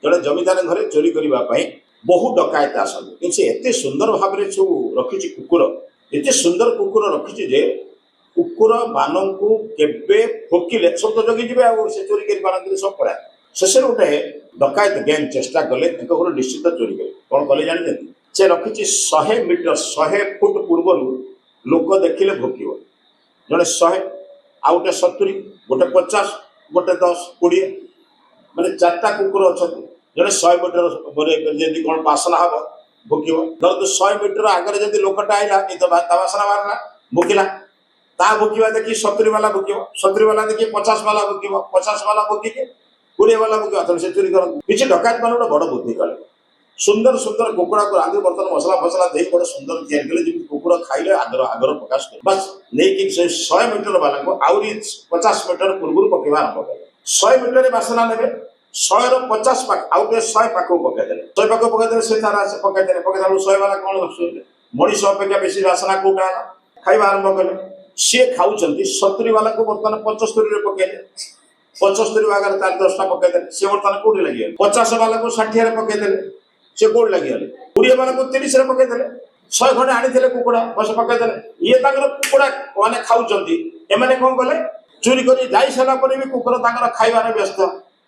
जड़े जमीदार घरे चोरी करने बहु डकायत आसते कि एत सुंदर भाव में सब रखी कुकुर एत सुंदर कुकुर रखी जे कुकुर मानक केवे भोकिले सब तो जगी से चोरी कर सब पड़ा शेष गोटे डकायत गैंग चेष्टा कले घर निश्चित चोरी कले कौन कले जानी से रखी 100 मीटर 100 फुट पूर्व लोक देखिले भोकिब जड़े 100 आउ गोटे 70 गोटे 50 गोटे 10 20 मैंने 4टा कुकुर अच्छा जड़े 100 मीटर जब कौन बासना हम भोकिब धर तो 100 मीटर आगे जब लोकटा आईला तो बासना बाहर भोकिला ता भोकिबा देखी 70 वाला भोकिब 70 वाला देखी 50 वाला भोकिब 50 वाला भोकिके 20 वाला भोकिब से चोरी कर किसी डकायत मान गोटे बड़ बुद्धि कले सुंदर सुंदर कुकुड़ा को रांधि बर्तन मसला फसला दे बड़े सुंदर तैयारी कले जब कुकुड़ खाइले आदर प्रकाश कर बस नहीं 100 मीटर वाला को आउरी 50 मीटर पूर्व पकेवा आरंभ कले 100 मीटर बासना ने 100 रो 50 पाक आउ 100 पाक पकईदे 100 पाक पकईदे से तारा से पकईदे 100 वाला कौन मनीष अपेक्षा बेसी बासना कोटा खाइबा आरंभ कले सी खाऊँ 70 वाला को बर्तमान 75 पकईदे 75 आगे 10टा पकईदे सी बर्तमान कौटी लगे 50 वाला को 60 पकईदे से कौट लगे 20 वाला को 30 पकईदे 100 खंडे आनी कुकुड़ा बस पकईदे ये कुकुड़ा मैंने खाऊँ एम कौन कले चोरी कर जा सारा भी कुकुर खाइबार व्यस्त